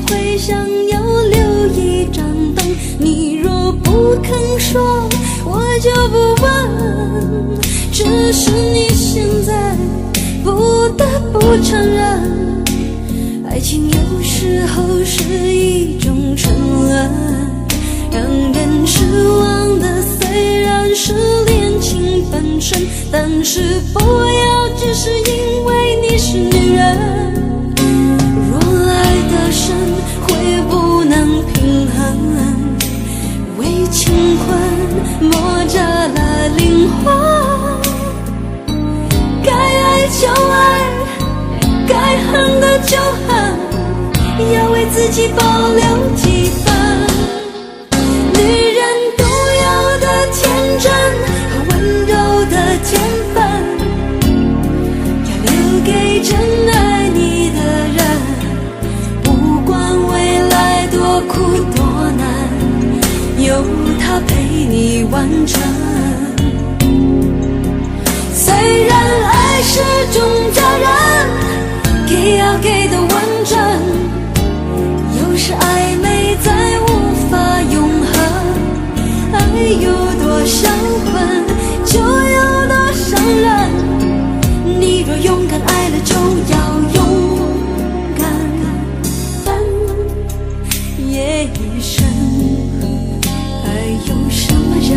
会想要留一盏灯。你若不肯说，我就不问。只是你现在不得不承认，爱情有时候是一种沉沦，让人失望的虽然是恋情本身，但是不要只是因为你是女人。若爱得深，会不能平衡，为情困磨折了灵魂。该爱就爱，该恨的就恨，要为自己保留几分。女人独有的天真和温柔的天分，要留给真爱你的人。不管未来多苦多难，有他陪你完成。虽然爱是种责任，给要给的完整，有时暧昧再无法永恒。爱有多销魂，就有多伤人。你若勇敢爱了，就要勇敢分也一生。还有什么人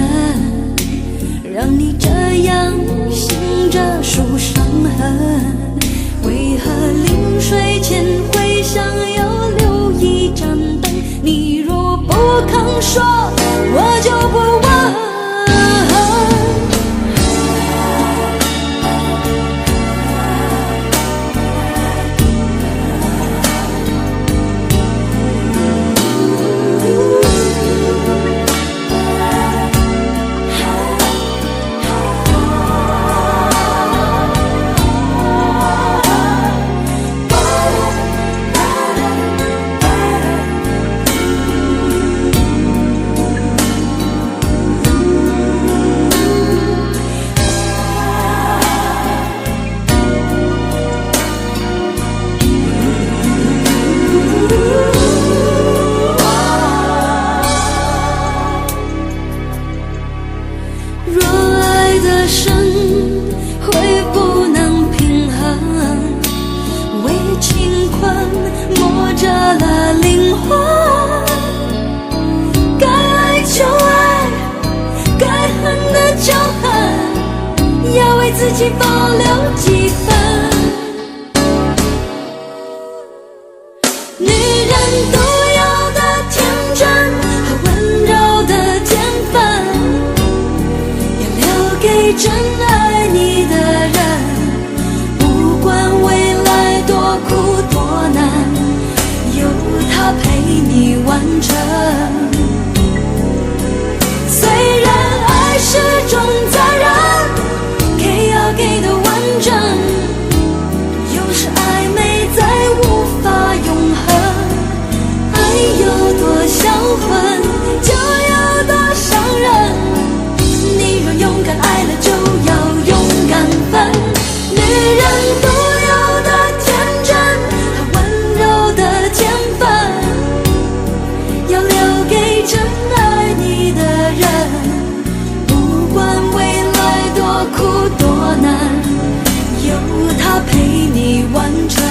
让你这样醒着数伤痕？为何临睡前会想要留一盏灯？你若不肯说，我就不问。若爱得深，会不能平衡，为情困磨折了灵魂。该爱就爱，该恨的就恨，要为自己保留几分。女人独有的天真和温柔的天分，给真爱你的人。不管未来多苦多难，有他陪你完成。虽然爱是种责任，给要给的完整，有时暧昧再无法永恒。爱有多销魂，就有多伤人。你若勇敢爱了，就要勇敢分。女人独有的天真和温柔的天分，要留给真爱你的人。不管未来多苦多难，有他陪你完成。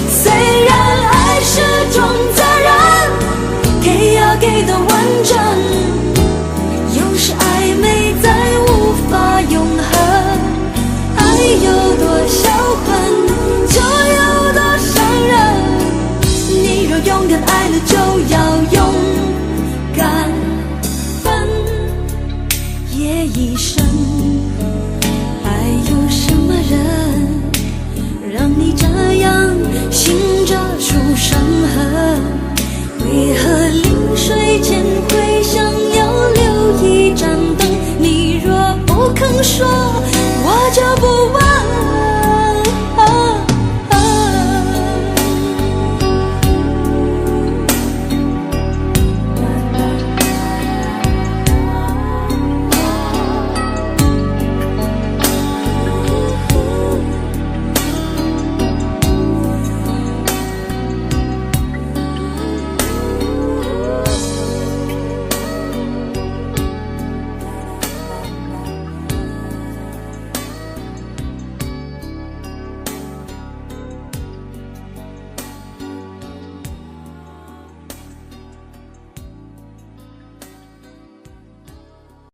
虽然爱是种责任，给要给的完整，有时暧昧再无法永恒。爱有多销魂，就有多伤人。你若勇敢爱了，就要勇敢分也一生。还有什么人让你这样醒着数伤痕？为何临睡前会想要留一盏灯？你若不肯说，我就不